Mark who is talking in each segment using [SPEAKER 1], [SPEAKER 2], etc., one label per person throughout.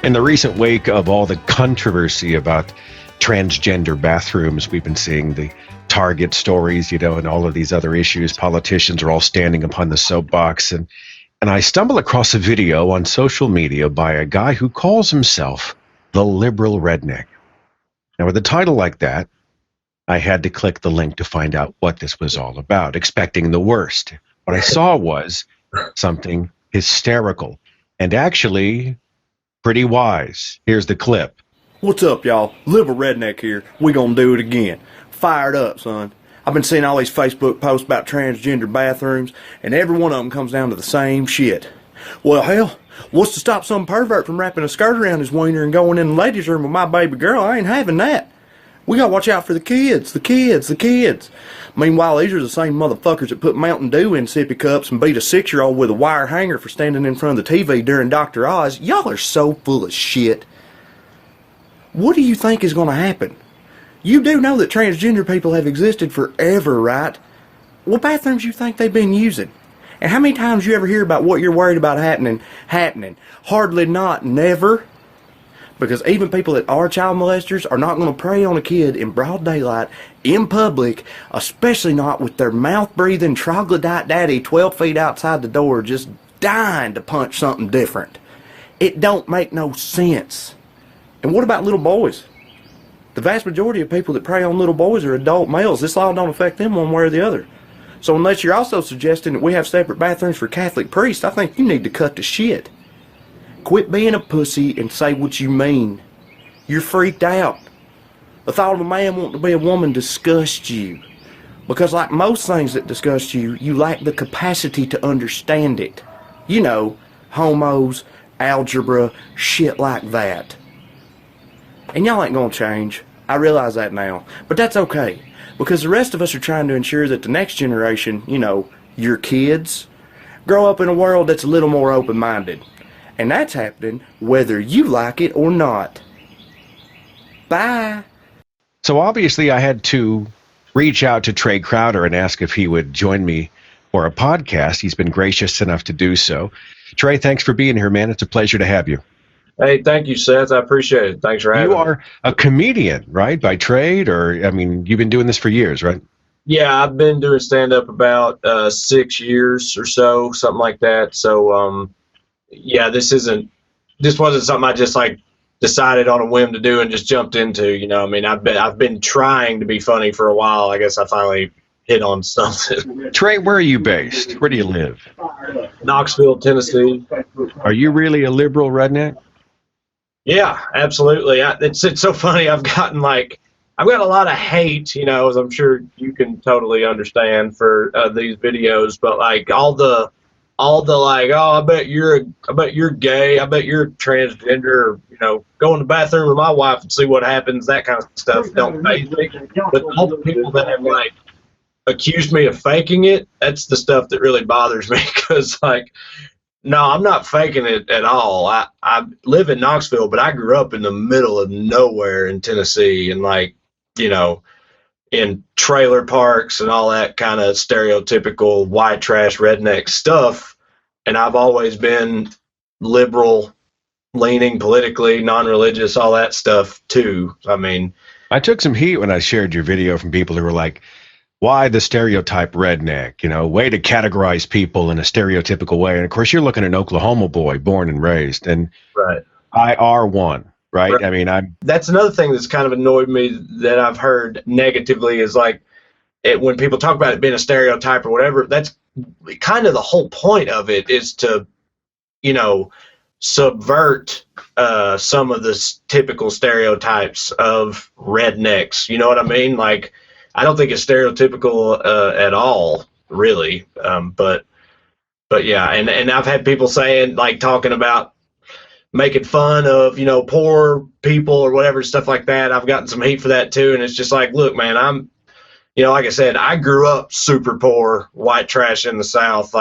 [SPEAKER 1] In the recent wake of all the controversy about transgender bathrooms, we've been seeing the Target stories, and all of these other issues. Politicians are all standing upon the soapbox. And I stumble across a video on social media by a guy who calls himself the Liberal Redneck. Now, with a title like that, I had to click the link to find out what this was all about, expecting the worst. What I saw was something hysterical and actually pretty wise. Here's the clip.
[SPEAKER 2] What's up, y'all? Liberal Redneck here. We gonna do it again. Fired up, son. I've been seeing all these Facebook posts about transgender bathrooms, and every one of them comes down to the same shit. Well, hell, what's to stop some pervert from wrapping a skirt around his wiener and going in the ladies' room with my baby girl? I ain't having that. We gotta watch out for the kids. Meanwhile, these are the same motherfuckers that put Mountain Dew in sippy cups and beat a 6-year-old with a wire hanger for standing in front of the TV during Dr. Oz. Y'all are so full of shit. What do you think is gonna happen? You do know that transgender people have existed forever, right? What bathrooms you think they've been using? And how many times you ever hear about what you're worried about happening? Hardly not, never. Because even people that are child molesters are not going to prey on a kid in broad daylight, in public, especially not with their mouth-breathing troglodyte daddy 12 feet outside the door just dying to punch something different. It don't make no sense. And what about little boys? The vast majority of people that prey on little boys are adult males. This law don't affect them one way or the other. So unless you're also suggesting that we have separate bathrooms for Catholic priests, I think you need to cut the shit. Quit being a pussy and say what you mean. You're freaked out. The thought of a man wanting to be a woman disgusts you. Because like most things that disgust you, you lack the capacity to understand it. You know, homos, algebra, shit like that. And y'all ain't gonna change. I realize that now. But that's okay. Because the rest of us are trying to ensure that the next generation, your kids, grow up in a world that's a little more open-minded. And that's happening whether you like it or not. Bye.
[SPEAKER 1] So obviously I had to reach out to Trae Crowder and ask if he would join me for a podcast. He's been gracious enough to do so. Trae, thanks for being here, man. It's a pleasure to have you.
[SPEAKER 3] Hey, thank you, Seth. I appreciate it. Thanks for having me.
[SPEAKER 1] You are a comedian, right, by trade? Or, you've been doing this for years, right?
[SPEAKER 3] Yeah, I've been doing stand-up about 6 years or so, something like that. So, yeah, this wasn't something I just decided on a whim to do and just jumped into. I've been trying to be funny for a while. I guess I finally hit on something.
[SPEAKER 1] Trae, where are you based? Where do you live?
[SPEAKER 3] Knoxville, Tennessee.
[SPEAKER 1] Are you really a liberal redneck?
[SPEAKER 3] Yeah, absolutely. It's so funny. I've got a lot of hate, as I'm sure you can totally understand for these videos, but all the oh, I bet you're gay, I bet you're transgender, go in the bathroom with my wife and see what happens, that kind of stuff don't faze me. But all the people that have accused me of faking it, that's the stuff that really bothers me, because no, I'm not faking it at all. I live in Knoxville, but I grew up in the middle of nowhere in Tennessee, and in trailer parks and all that kind of stereotypical white trash redneck stuff. And I've always been liberal leaning politically, non-religious, all that stuff too.
[SPEAKER 1] I took some heat when I shared your video from people who were like, why the stereotype redneck, way to categorize people in a stereotypical way. And of course you're looking at an Oklahoma boy born and raised, and
[SPEAKER 3] right.
[SPEAKER 1] I are one. Right.
[SPEAKER 3] That's another thing that's kind of annoyed me that I've heard negatively is when people talk about it being a stereotype or whatever, that's kind of the whole point of it, is to, subvert some of the typical stereotypes of rednecks. You know what I mean? I don't think it's stereotypical at all, really. But yeah, and I've had people saying, talking about making fun of, poor people or whatever, stuff like that. I've gotten some heat for that too. And it's just look, man, I'm, like I said, I grew up super poor, white trash in the South.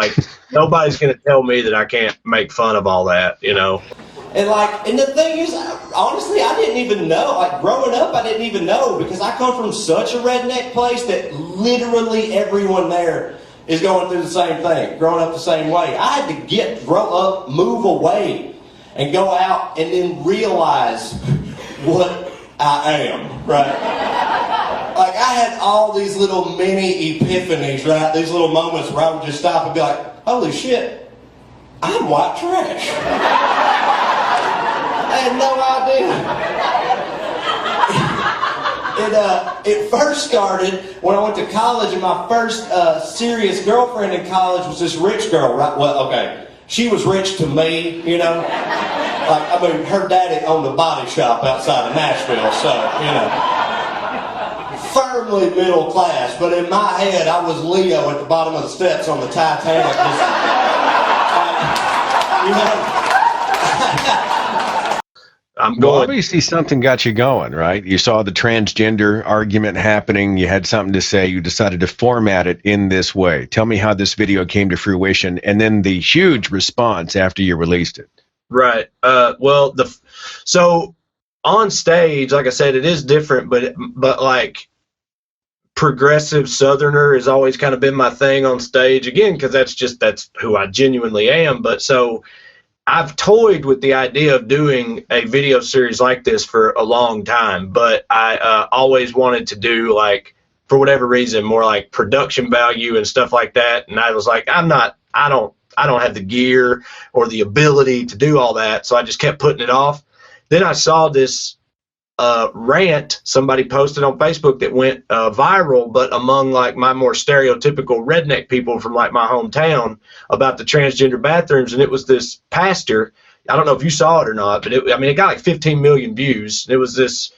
[SPEAKER 3] Nobody's going to tell me that I can't make fun of all that,
[SPEAKER 4] And and the thing is, honestly, I didn't even know. Growing up, I didn't even know, because I come from such a redneck place that literally everyone there is going through the same thing, growing up the same way. I had to grow up, move away. and go out and then realize what I am, right? Like, I had all these little mini epiphanies, right? These little moments where I would just stop and be like, holy shit, I'm white trash. I had no idea. It first started when I went to college, and my first serious girlfriend in college was this rich girl, right? Well, okay, she was rich to me, you know? Like, I mean, her daddy owned a body shop outside of Nashville, so, you know. Firmly middle class, but in my head, I was Leo at the bottom of the steps on the Titanic. You know?
[SPEAKER 1] Well, obviously something got you going, right? You saw the transgender argument happening. You had something to say. You decided to format it in this way. Tell me how this video came to fruition, and then the huge response after you released it.
[SPEAKER 3] Right. So on stage, like I said, it is different, but like progressive Southerner has always kind of been my thing on stage, again, because that's who I genuinely am. But so I've toyed with the idea of doing a video series like this for a long time, but I always wanted to do, like, for whatever reason, more like production value and stuff like that. And I was like, I don't have the gear or the ability to do all that. So I just kept putting it off. Then I saw this rant somebody posted on Facebook that went viral, but among like my more stereotypical redneck people from like my hometown, about the transgender bathrooms. And it was this pastor. I don't know if you saw it or not, but it got like 15 million views. It was this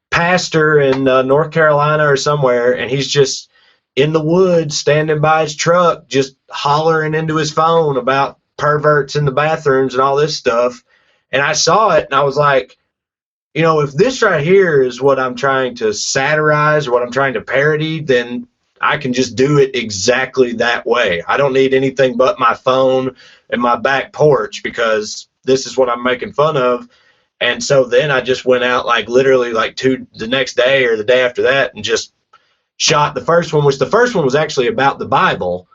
[SPEAKER 3] pastor in North Carolina or somewhere, and he's just in the woods standing by his truck, just hollering into his phone about perverts in the bathrooms and all this stuff. And I saw it and I was like, you know, if this right here is what I'm trying to satirize or what I'm trying to parody, then I can just do it exactly that way. I don't need anything but my phone and my back porch, because this is what I'm making fun of. And so then I just went out, like, literally like the next day or the day after that, and just shot the first one, which the first one was actually about the Bible.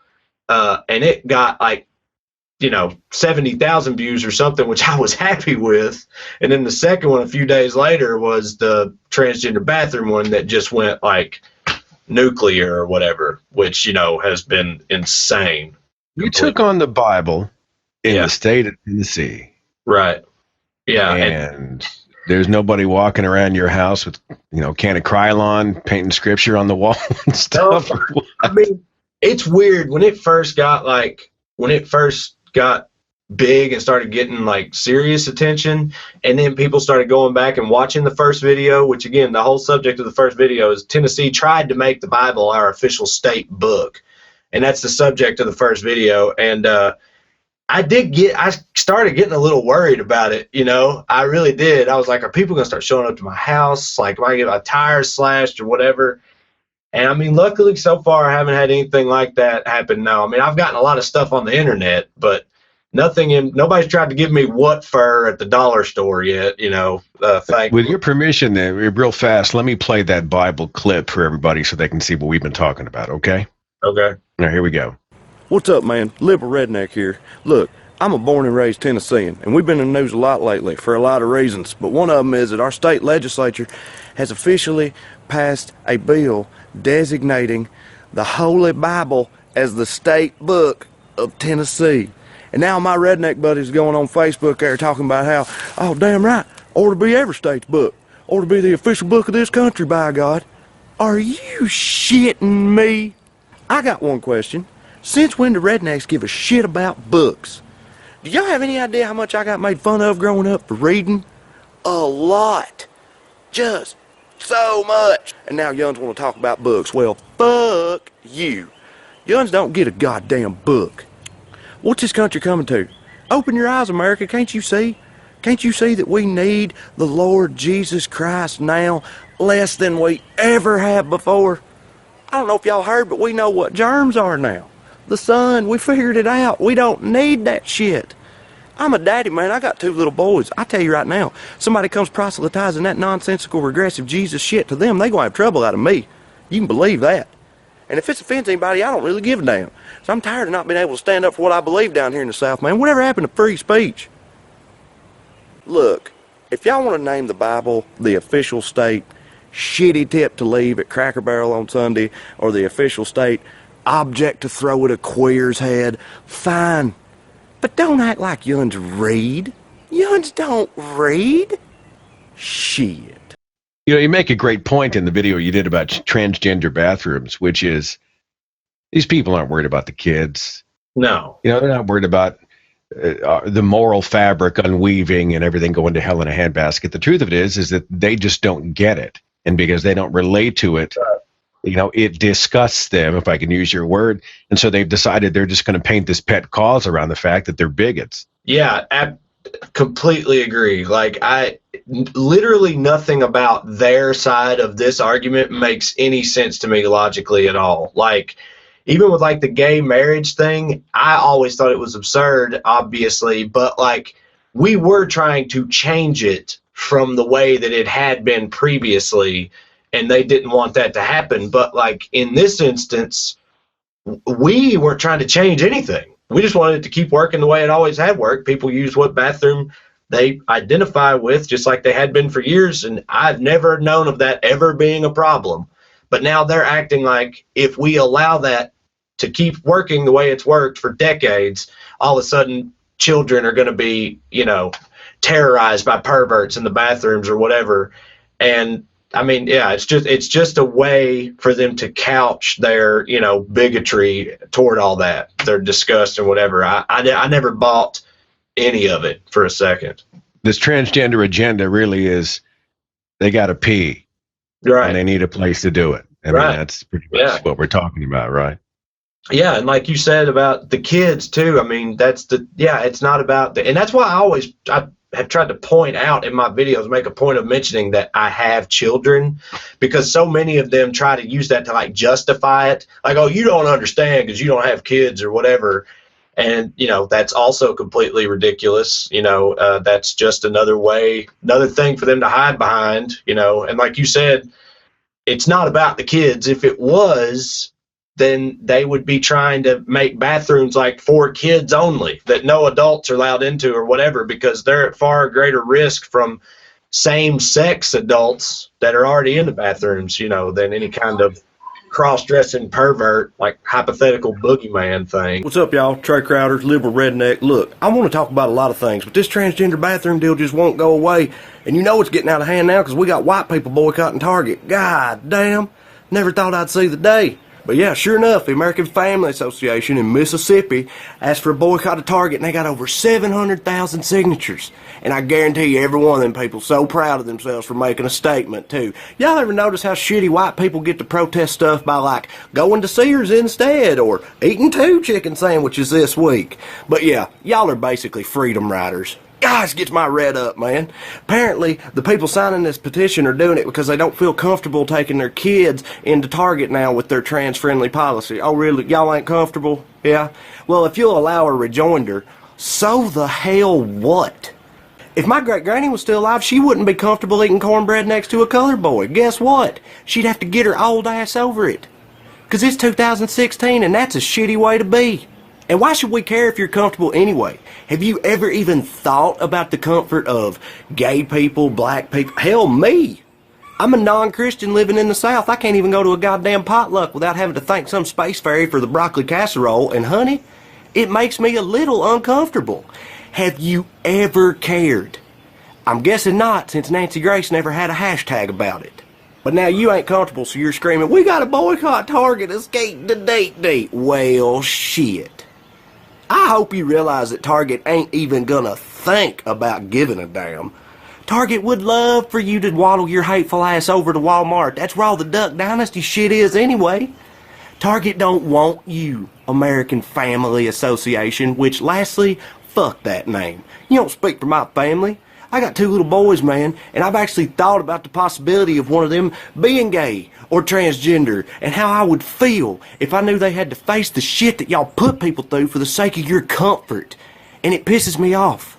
[SPEAKER 3] And it got like, 70,000 views or something, which I was happy with. And then the second one a few days later was the transgender bathroom one that just went like nuclear or whatever, which, has been insane.
[SPEAKER 1] You took on the Bible in the state of Tennessee.
[SPEAKER 3] Right. Yeah.
[SPEAKER 1] And there's nobody walking around your house with, can of Krylon painting scripture on the wall and stuff.
[SPEAKER 3] No, I mean, it's weird when it first got big and started getting like serious attention, and then people started going back and watching the first video, which, again, the whole subject of the first video is Tennessee tried to make the Bible our official state book, and that's the subject of the first video. And I started getting a little worried about it. I really did. I was like, are people gonna start showing up to my house? Like, am I gonna get my tires slashed or whatever? And I mean, luckily so far I haven't had anything like that happen. No, I mean, I've gotten a lot of stuff on the internet, but nobody's tried to give me what fur at the dollar store yet,
[SPEAKER 1] With your permission then, real fast, let me play that Bible clip for everybody so they can see what we've been talking about, okay?
[SPEAKER 3] Okay.
[SPEAKER 1] All right, here we go.
[SPEAKER 2] What's up, man? Liberal Redneck here. Look, I'm a born and raised Tennessean, and we've been in the news a lot lately for a lot of reasons, but one of them is that our state legislature has officially passed a bill designating the Holy Bible as the state book of Tennessee. And now my redneck buddies going on Facebook there talking about how, oh, damn right, ought to be every state's book. Ought to be the official book of this country, by God. Are you shitting me? I got one question. Since when do rednecks give a shit about books? Do y'all have any idea how much I got made fun of growing up for reading? A lot. Just so much. And now young's want to talk about books. Well, fuck you. Young's don't get a goddamn book. What's this country coming to? Open your eyes, America. Can't you see? Can't you see that we need the Lord Jesus Christ now less than we ever have before? I don't know if y'all heard, but we know what germs are now. The sun, we figured it out. We don't need that shit. I'm a daddy, man. I got 2 little boys. I tell you right now, somebody comes proselytizing that nonsensical, regressive Jesus shit to them, they gonna have trouble out of me. You can believe that. And if it offends anybody, I don't really give a damn. So I'm tired of not being able to stand up for what I believe down here in the South, man. Whatever happened to free speech? Look, if y'all want to name the Bible the official state shitty tip to leave at Cracker Barrel on Sunday, or the official state object to throw at a queer's head, fine. But don't act like yuns read. Yuns don't read. Shit.
[SPEAKER 1] You know, you make a great point in the video you did about transgender bathrooms, which is these people aren't worried about the kids.
[SPEAKER 3] No.
[SPEAKER 1] You know, they're not worried about the moral fabric unweaving and everything going to hell in a handbasket. The truth of it is that they just don't get it. And because they don't relate to it, you know, it disgusts them, if I can use your word. And so they've decided they're just going to paint this pet cause around the fact that they're bigots.
[SPEAKER 3] Yeah, I completely agree. Like, literally nothing about their side of this argument makes any sense to me logically at all. Like, even with like the gay marriage thing, I always thought it was absurd, obviously, but like we were trying to change it from the way that it had been previously, and they didn't want that to happen. But like in this instance, we weren't trying to change anything. We just wanted it to keep working the way it always had worked. People use what bathroom they identify with, just like they had been for years, and I've never known of that ever being a problem. But now they're acting like if we allow that to keep working the way it's worked for decades, all of a sudden children are going to be, you know, terrorized by perverts in the bathrooms or whatever. And I mean, yeah, it's just a way for them to couch their, you know, bigotry toward all that, their disgust and whatever. I never bought any of it for a second.
[SPEAKER 1] This transgender agenda really is, they got to pee.
[SPEAKER 3] Right.
[SPEAKER 1] And they need a place to do it. I mean, that's pretty much what we're talking about, right?
[SPEAKER 3] Yeah, and like you said about the kids too, I mean, it's not about and that's why I have tried to point out in my videos, make a point of mentioning that I have children, because so many of them try to use that to like justify it. Like, oh, you don't understand because you don't have kids or whatever. And, you know, that's also completely ridiculous. You know, that's just another thing for them to hide behind, you know. And like you said, it's not about the kids. If it was, then they would be trying to make bathrooms like for kids only, that no adults are allowed into or whatever, because they're at far greater risk from same-sex adults that are already in the bathrooms, you know, than any kind of cross-dressing pervert, like hypothetical boogeyman thing.
[SPEAKER 2] What's up, y'all? Trae Crowder, Liberal Redneck. Look, I want to talk about a lot of things, but this transgender bathroom deal just won't go away. And you know it's getting out of hand now because we got white people boycotting Target. God damn. Never thought I'd see the day. But yeah, sure enough, the American Family Association in Mississippi asked for a boycott of Target, and they got over 700,000 signatures. And I guarantee you, every one of them people so proud of themselves for making a statement, too. Y'all ever notice how shitty white people get to protest stuff by, like, going to Sears instead, or eating 2 chicken sandwiches this week? But yeah, y'all are basically freedom riders. Gosh, gets my red up, man. Apparently, the people signing this petition are doing it because they don't feel comfortable taking their kids into Target now with their trans-friendly policy. Oh, really? Y'all ain't comfortable? Yeah? Well, if you'll allow a rejoinder, so the hell what? If my great-granny was still alive, she wouldn't be comfortable eating cornbread next to a colored boy. Guess what? She'd have to get her old ass over it. Because it's 2016, and that's a shitty way to be. And why should we care if you're comfortable anyway? Have you ever even thought about the comfort of gay people, black people? Hell, me. I'm a non-Christian living in the South. I can't even go to a goddamn potluck without having to thank some space fairy for the broccoli casserole. And honey, it makes me a little uncomfortable. Have you ever cared? I'm guessing not, since Nancy Grace never had a hashtag about it. But now you ain't comfortable, so you're screaming, we gotta boycott Target, escape the date. Well, shit. I hope you realize that Target ain't even gonna think about giving a damn. Target would love for you to waddle your hateful ass over to Walmart. That's where all the Duck Dynasty shit is anyway. Target don't want you, American Family Association, which lastly, fuck that name. You don't speak for my family. I got 2 little boys, man, and I've actually thought about the possibility of one of them being gay or transgender, and how I would feel if I knew they had to face the shit that y'all put people through for the sake of your comfort. And it pisses me off.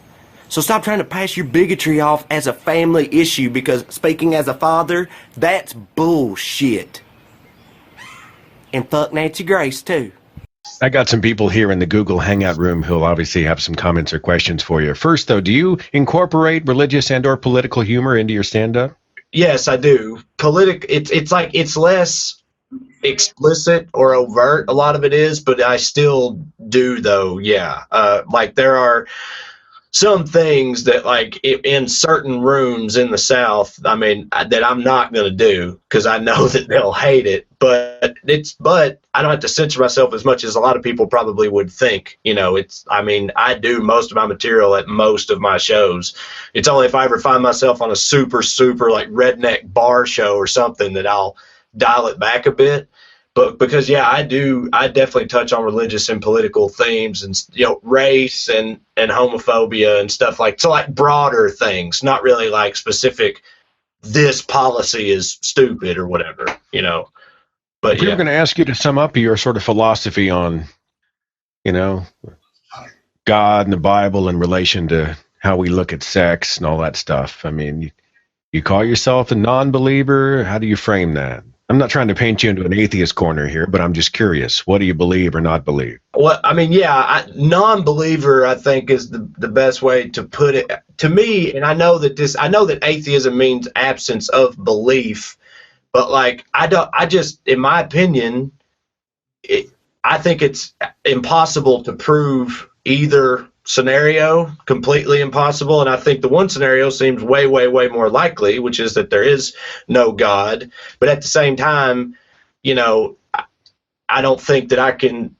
[SPEAKER 2] So stop trying to pass your bigotry off as a family issue, because speaking as a father, that's bullshit. And fuck Nancy Grace, too.
[SPEAKER 1] I got some people here in the Google Hangout room who'll obviously have some comments or questions for you. First, though, do you incorporate religious and or political humor into your stand-up?
[SPEAKER 3] Yes, I do. It's like it's less explicit or overt. A lot of it is, but I still do though. Yeah. Like there are some things that like in certain rooms in the South, I mean, that I'm not going to do because I know that they'll hate it, but I don't have to censor myself as much as a lot of people probably would think. I mean, I do most of my material at most of my shows. It's only if I ever find myself on a super, super like redneck bar show or something that I'll dial it back a bit. But because, yeah, I definitely touch on religious and political themes and, race and homophobia and stuff like broader things, not really like specific, this policy is stupid or whatever, But
[SPEAKER 1] we were going to ask you to sum up your sort of philosophy on, God and the Bible in relation to how we look at sex and all that stuff. I mean, you call yourself a non-believer. How do you frame that? I'm not trying to paint you into an atheist corner here, but I'm just curious. What do you believe or not believe?
[SPEAKER 3] Well, I mean, yeah, non-believer, I think, is the best way to put it to me. And I know that atheism means absence of belief, but like, in my opinion, I think it's impossible to prove either scenario, completely impossible. And I think the one scenario seems way, way, way more likely, which is that there is no God. But at the same time, I don't think that I can,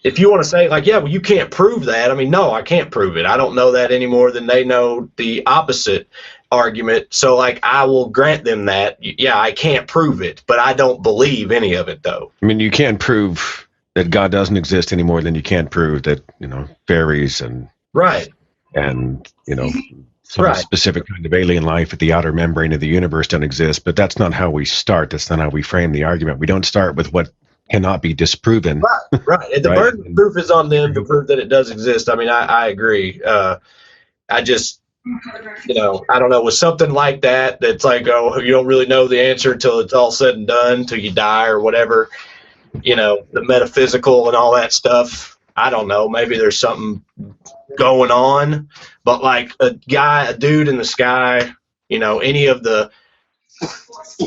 [SPEAKER 3] if you want to say like, yeah, well, you can't prove that. I mean, no, I can't prove it. I don't know that any more than they know the opposite argument. So like, I will grant them that. Yeah, I can't prove it, but I don't believe any of it though.
[SPEAKER 1] I mean, you can't prove that God doesn't exist any more than you can't prove that, fairies and
[SPEAKER 3] right.
[SPEAKER 1] And, some specific kind of alien life at the outer membrane of the universe don't exist. But that's not how we start. That's not how we frame the argument. We don't start with what cannot be disproven.
[SPEAKER 3] Right. And the burden of proof is on them to prove that it does exist. I mean, I agree. I just, I don't know, with something like that, that's like, oh, you don't really know the answer until it's all said and done, till you die or whatever. The metaphysical and all that stuff. I don't know. Maybe there's something going on, but like a dude in the sky, any of the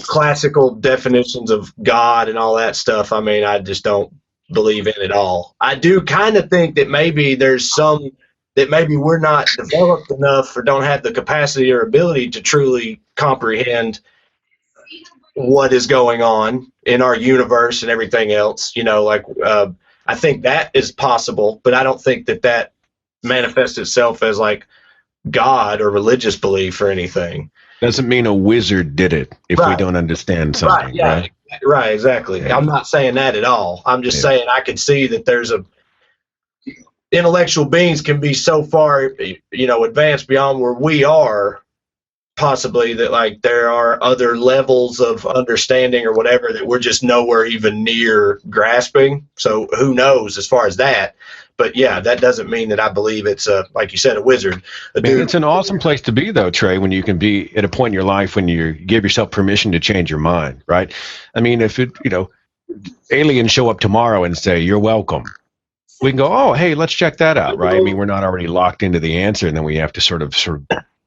[SPEAKER 3] classical definitions of God and all that stuff. I mean, I just don't believe in it all. I do kind of think that maybe there's some that maybe we're not developed enough or don't have the capacity or ability to truly comprehend what is going on in our universe and everything else, I think that is possible, but I don't think that manifests itself as like God or religious belief or anything.
[SPEAKER 1] Doesn't mean a wizard did it if we don't understand something.
[SPEAKER 3] Right, yeah, right, exactly. Yeah. I'm not saying that at all. I'm just saying I could see that there's intellectual beings can be so far, advanced beyond where we are, possibly, that like there are other levels of understanding or whatever that we're just nowhere even near grasping. So who knows as far as that. But yeah, that doesn't mean that I believe it's like you said, a wizard.
[SPEAKER 1] It's an awesome place to be though, Trae, when you can be at a point in your life when you give yourself permission to change your mind, right? I mean, if aliens show up tomorrow and say, you're welcome, we can go, oh, hey, let's check that out, right? I mean, we're not already locked into the answer, and then we have to sort of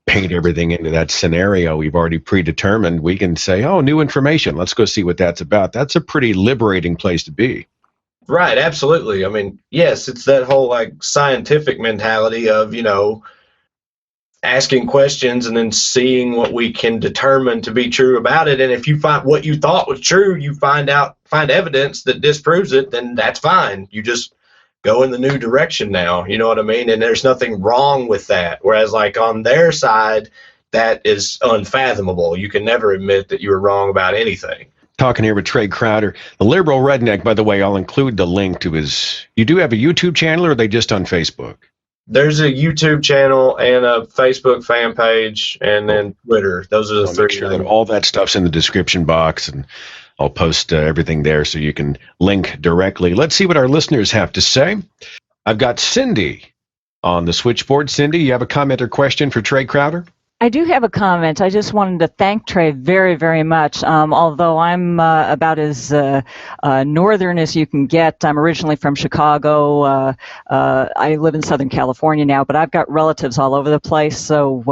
[SPEAKER 1] paint everything into that scenario we've already predetermined. We can say, oh, new information. Let's go see what that's about. That's a pretty liberating place to be.
[SPEAKER 3] Right. Absolutely. I mean, yes, it's that whole like scientific mentality of, asking questions and then seeing what we can determine to be true about it. And if you find what you thought was true, you find evidence that disproves it, then that's fine. You just go in the new direction now. You know what I mean? And there's nothing wrong with that. Whereas like on their side, that is unfathomable. You can never admit that you were wrong about anything.
[SPEAKER 1] Talking here with Trae Crowder, the Liberal Redneck. By the way, I'll include the link to you do have a YouTube channel, or are they just on Facebook?
[SPEAKER 3] There's a YouTube channel and a Facebook fan page, and then Twitter. Those are the three.
[SPEAKER 1] Make sure that all that stuff's in the description box, and I'll post everything there so you can link directly. Let's see what our listeners have to say. I've got Cindy on the switchboard. Cindy, you have a comment or question for Trae Crowder?
[SPEAKER 5] I do have a comment. I just wanted to thank Trae very, very much. Although I'm about as northern as you can get, I'm originally from Chicago. I live in Southern California now, but I've got relatives all over the place. So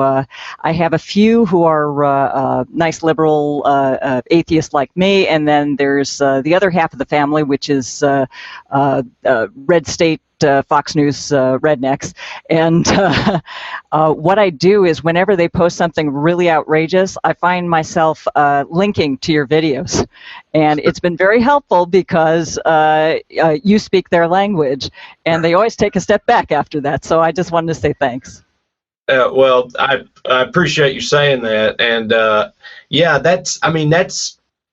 [SPEAKER 5] I have a few who are nice liberal atheists like me, and then there's the other half of the family, which is red state Fox News rednecks. And what I do is whenever they post something really outrageous, I find myself linking to your videos. And it's been very helpful because you speak their language, and they always take a step back after that. So I just wanted to say thanks.
[SPEAKER 3] Well, I appreciate you saying that. And yeah, that's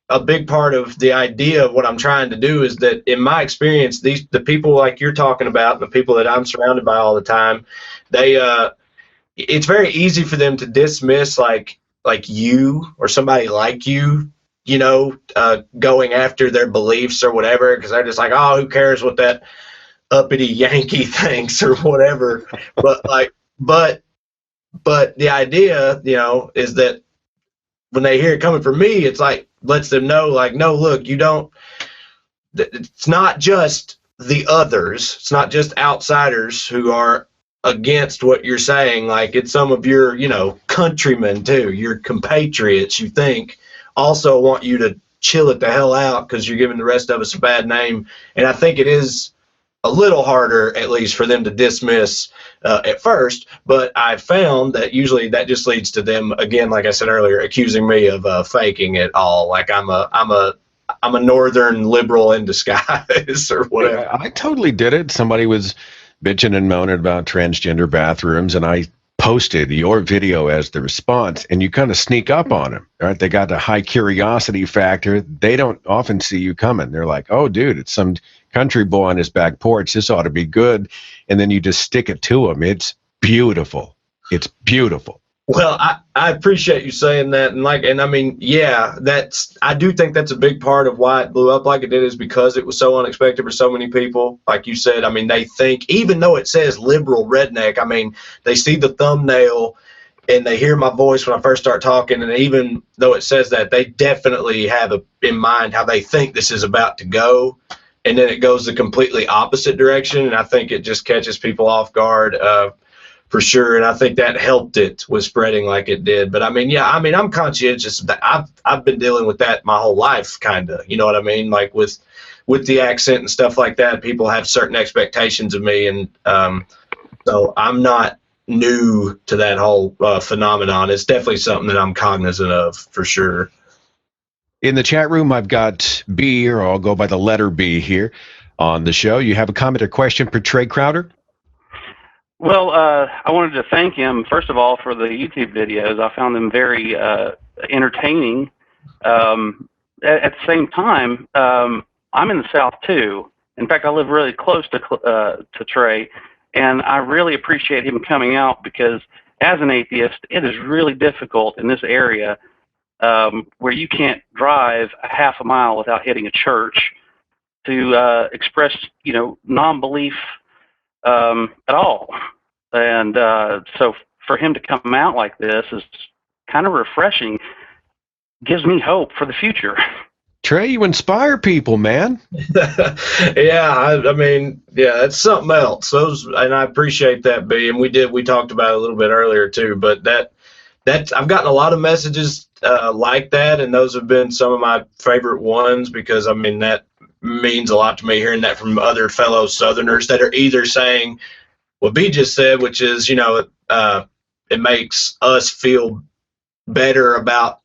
[SPEAKER 3] a big part of the idea of what I'm trying to do is that in my experience, the people like you're talking about, and the people that I'm surrounded by all the time, it's very easy for them to dismiss like you or somebody like you, going after their beliefs or whatever, because they're just like, oh, who cares what that uppity Yankee thinks or whatever. But the idea, is that when they hear it coming from me, it's like, lets them know, like, no, look, it's not just the others. It's not just outsiders who are against what you're saying. Like, it's some of your, countrymen too, your compatriots, you think, also want you to chill it the hell out because you're giving the rest of us a bad name. And I think it is a little harder, at least, for them to dismiss at first, but I've found that usually that just leads to them, again, like I said earlier, accusing me of faking it all, like I'm a northern liberal in disguise or whatever.
[SPEAKER 1] I totally did it. Somebody was bitching and moaning about transgender bathrooms, and I posted your video as the response, and you kind of sneak up on them, right? They got a high curiosity factor. They don't often see you coming. They're like, oh, dude, it's some country boy on his back porch. This ought to be good. And then you just stick it to them. It's beautiful. It's beautiful.
[SPEAKER 3] Well, I appreciate you saying that. And I mean, yeah, I do think that's a big part of why it blew up like it did, is because it was so unexpected for so many people. Like you said, I mean, they think, even though it says Liberal Redneck, I mean, they see the thumbnail and they hear my voice when I first start talking. And even though it says that, they definitely have in mind how they think this is about to go. And then it goes the completely opposite direction. And I think it just catches people off guard for sure. And I think that helped it with spreading like it did. But I mean, yeah, I'm conscientious that I've been dealing with that my whole life, kind of, you know what I mean? Like with the accent and stuff like that, people have certain expectations of me. And so I'm not new to that whole phenomenon. It's definitely something that I'm cognizant of for sure.
[SPEAKER 1] In the chat room, I've got B, or I'll go by the letter B here on the show. You have a comment or question for Trae Crowder?
[SPEAKER 6] Well, I wanted to thank him, first of all, for the YouTube videos. I found them very entertaining. At the same time, I'm in the South, too. In fact, I live really close to Trae, and I really appreciate him coming out because, as an atheist, it is really difficult in this area where you can't drive a half a mile without hitting a church to express, non-belief at all. And so for him to come out like this is kind of refreshing, gives me hope for the future.
[SPEAKER 1] Trae, you inspire people, man.
[SPEAKER 3] Yeah, I mean, yeah, that's something else. And I appreciate that, B. And we talked about it a little bit earlier too, but that I've gotten a lot of messages like that, and those have been some of my favorite ones because, I mean, that means a lot to me, hearing that from other fellow Southerners that are either saying what B just said, which is, it makes us feel better about,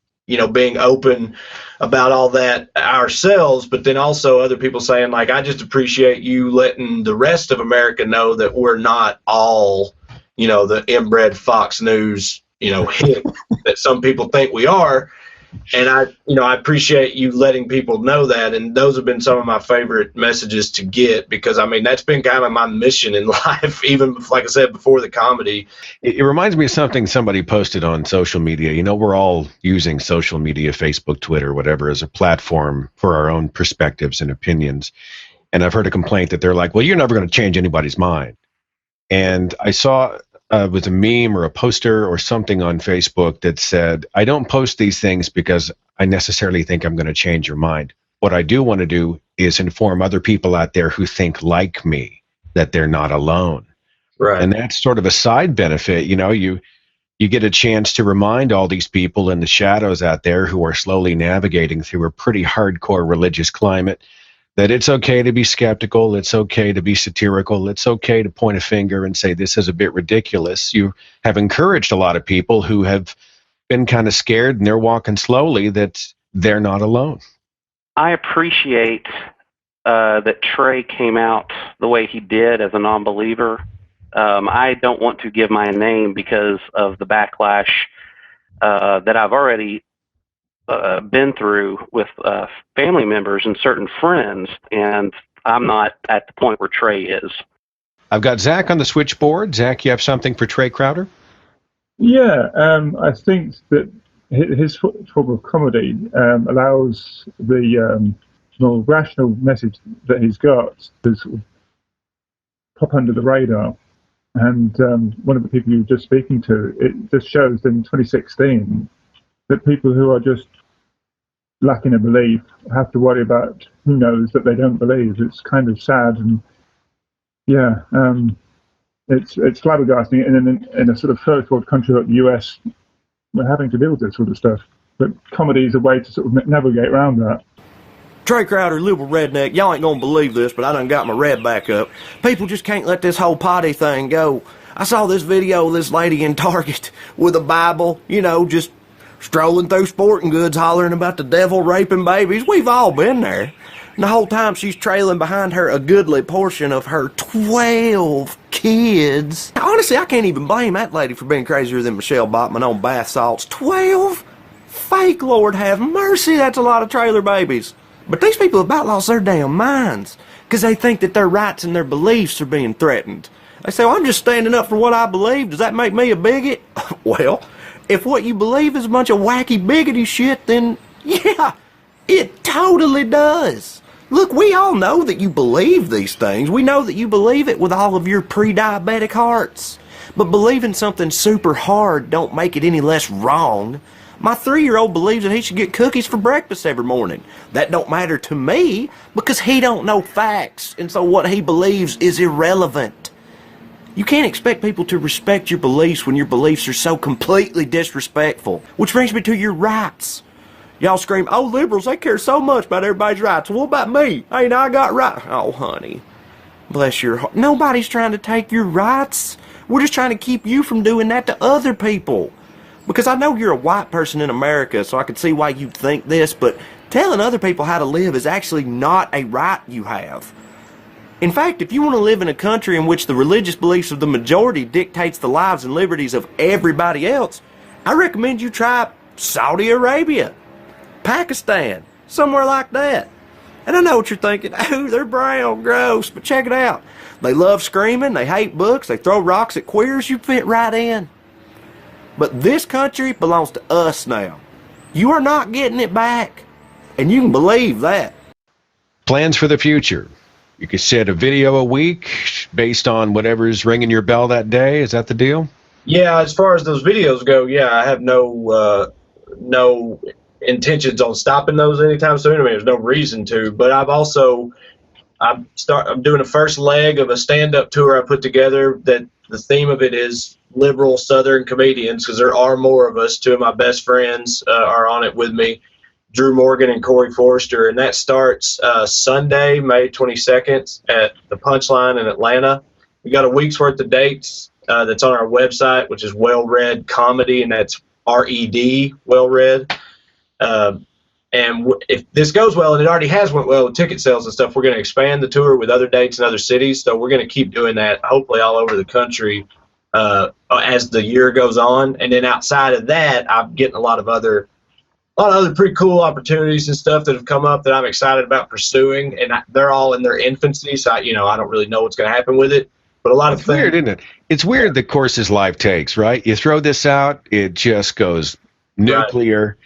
[SPEAKER 3] being open about all that ourselves, but then also other people saying, like, I just appreciate you letting the rest of America know that we're not all, the inbred Fox News hit that some people think we are. And I appreciate you letting people know that. And those have been some of my favorite messages to get, because I mean, that's been kind of my mission in life, even like I said, before the comedy.
[SPEAKER 1] It reminds me of something somebody posted on social media. We're all using social media, Facebook, Twitter, whatever, as a platform for our own perspectives and opinions. And I've heard a complaint that they're like, well, you're never going to change anybody's mind. And I saw with a meme or a poster or something on Facebook that said, I don't post these things because I necessarily think I'm going to change your mind. What I do want to do is inform other people out there who think like me that they're not alone.
[SPEAKER 3] Right.
[SPEAKER 1] And that's sort of a side benefit. You get a chance to remind all these people in the shadows out there who are slowly navigating through a pretty hardcore religious climate that it's okay to be skeptical, it's okay to be satirical, it's okay to point a finger and say this is a bit ridiculous. You have encouraged a lot of people who have been kind of scared and they're walking slowly that they're not alone.
[SPEAKER 6] I appreciate that Trae came out the way he did as a non-believer. I don't want to give my name because of the backlash that I've already been through with family members and certain friends, and I'm not at the point where Trae is.
[SPEAKER 1] I've got Zach on the switchboard. Zach, you have something for Trae Crowder?
[SPEAKER 7] Yeah, I think that his form of comedy allows the more rational message that he's got to sort of pop under the radar. And one of the people you were just speaking to, it just shows in 2016 that people who are just lacking a belief have to worry about who knows that they don't believe. It's kind of sad, and yeah, it's flabbergasting. And in a sort of first world country like the US, we're having to deal with this sort of stuff. But comedy is a way to sort of navigate around that.
[SPEAKER 2] Trae Crowder, Liberal Redneck, y'all ain't gonna believe this, but I done got my red back up. People just can't let this whole potty thing go. I saw this video of this lady in Target with a Bible, just strolling through sporting goods hollering about the devil raping babies. We've all been there. And the whole time she's trailing behind her a goodly portion of her 12 kids. Now, honestly, I can't even blame that lady for being crazier than Michelle Bachmann on bath salts. 12? Fake, Lord have mercy, that's a lot of trailer babies. But these people have about lost their damn minds because they think that their rights and their beliefs are being threatened. They say, well, I'm just standing up for what I believe. Does that make me a bigot? Well, if what you believe is a bunch of wacky biggity shit, then yeah, it totally does. Look, we all know that you believe these things. We know that you believe it with all of your pre-diabetic hearts. But believing something super hard don't make it any less wrong. My 3-year-old believes that he should get cookies for breakfast every morning. That don't matter to me because he don't know facts, and so what he believes is irrelevant. You can't expect people to respect your beliefs when your beliefs are so completely disrespectful. Which brings me to your rights. Y'all scream, oh, liberals, they care so much about everybody's rights. Well, what about me? Ain't I got rights? Oh, honey, bless your heart. Nobody's trying to take your rights. We're just trying to keep you from doing that to other people. Because I know you're a white person in America, so I can see why you'd think this, but telling other people how to live is actually not a right you have. In fact, if you want to live in a country in which the religious beliefs of the majority dictates the lives and liberties of everybody else, I recommend you try Saudi Arabia, Pakistan, somewhere like that. And I know what you're thinking, oh, they're brown, gross, but check it out. They love screaming, they hate books, they throw rocks at queers, you fit right in. But this country belongs to us now. You are not getting it back. And you can believe that.
[SPEAKER 1] Plans for the future. You could set a video a week based on whatever's ringing your bell that day. Is that the deal?
[SPEAKER 3] Yeah, as far as those videos go, yeah, I have no intentions on stopping those anytime soon. I mean, there's no reason to. But I'm doing a first leg of a stand-up tour I put together that the theme of it is liberal Southern comedians, because there are more of us. Two of my best friends are on it with me, Drew Morgan and Corey Forrester, and that starts Sunday, May 22nd at the Punchline in Atlanta. We got a week's worth of dates that's on our website, which is Well Read Comedy, and that's R-E-D, Well Read. And if this goes well, and it already has went well with ticket sales and stuff, we're going to expand the tour with other dates in other cities. So we're going to keep doing that, hopefully all over the country as the year goes on. And then outside of that, I'm getting a lot of other pretty cool opportunities and stuff that have come up that I'm excited about pursuing. And they're all in their infancy, so I don't really know what's going to happen with it. But a lot of things.
[SPEAKER 1] It's weird, isn't it? It's weird the courses life takes, right? You throw this out, it just goes nuclear. Right.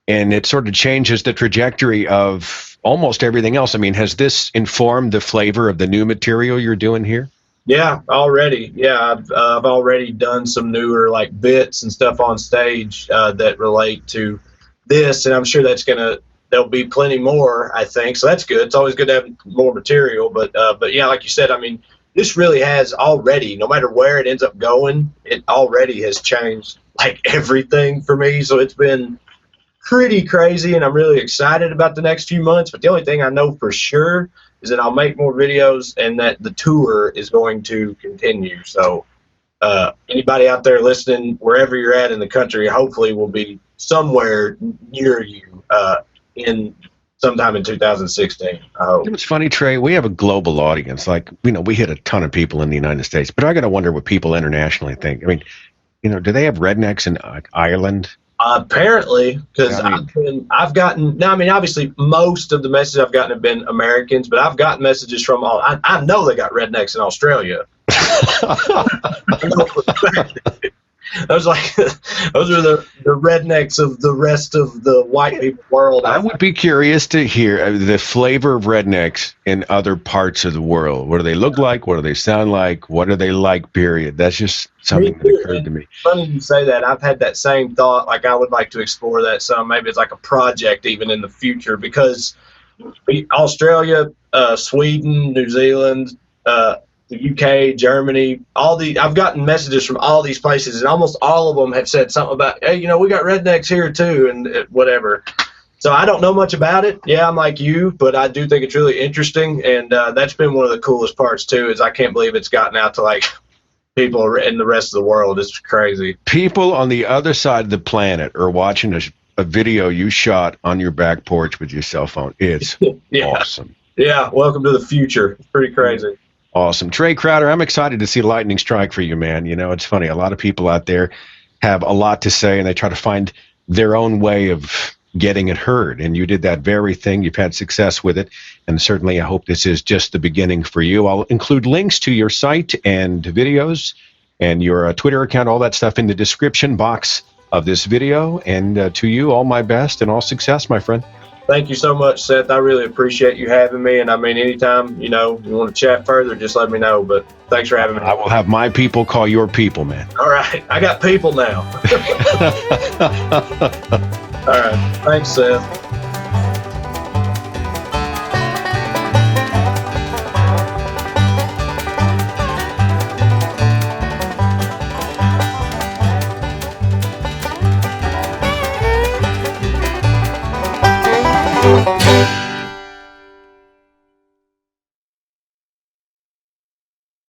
[SPEAKER 1] And it sort of changes the trajectory of almost everything else. I mean, has this informed the flavor of the new material you're doing here?
[SPEAKER 3] Yeah, already. Yeah, I've already done some newer like bits and stuff on stage that relate to this, and I'm sure there'll be plenty more. I think so. That's good. It's always good to have more material, but yeah, like you said, I mean, this really has already. No matter where it ends up going, it already has changed like everything for me. So it's been pretty crazy, and I'm really excited about the next few months. But the only thing I know for sure is that I'll make more videos and that the tour is going to continue. So anybody out there listening, wherever you're at in the country, hopefully will be somewhere near you in sometime in 2016. I hope.
[SPEAKER 1] It's funny, Trae. We have a global audience. Like, we hit a ton of people in the United States, but I got to wonder what people internationally think. I mean, do they have rednecks in Ireland?
[SPEAKER 3] Apparently, because I've gotten, now, I mean, obviously most of the messages I've gotten have been Americans, but I've gotten messages from I know they got rednecks in Australia. Those are the rednecks of the rest of the white people world.
[SPEAKER 1] I would be curious to hear the flavor of rednecks in other parts of the world. What do they look like? What do they sound like? What are they like, period? That's just something that occurred to me.
[SPEAKER 3] Funny you say that. I've had that same thought. Like, I would like to explore that some. Maybe it's like a project even in the future, because Australia, Sweden, New Zealand, the UK, Germany, I've gotten messages from all these places, and almost all of them have said something about, hey, we got rednecks here too, and whatever. So I don't know much about it. Yeah, I'm like you, but I do think it's really interesting, and that's been one of the coolest parts too, is I can't believe it's gotten out to like people in the rest of the world. It's crazy.
[SPEAKER 1] People on the other side of the planet are watching a video you shot on your back porch with your cell phone. It's awesome.
[SPEAKER 3] Yeah, welcome to the future. It's pretty crazy.
[SPEAKER 1] Awesome. Trae Crowder, I'm excited to see lightning strike for you, man. It's funny. A lot of people out there have a lot to say, and they try to find their own way of getting it heard. And you did that very thing. You've had success with it. And certainly I hope this is just the beginning for you. I'll include links to your site and videos and your Twitter account, all that stuff in the description box of this video. And to you, all my best and all success, my friend.
[SPEAKER 3] Thank you so much, Seth. I really appreciate you having me. And I mean, anytime, you want to chat further, just let me know. But thanks for having me.
[SPEAKER 1] I will have my people call your people, man.
[SPEAKER 3] All right. I got people now. All right. Thanks, Seth.
[SPEAKER 8] Thank you.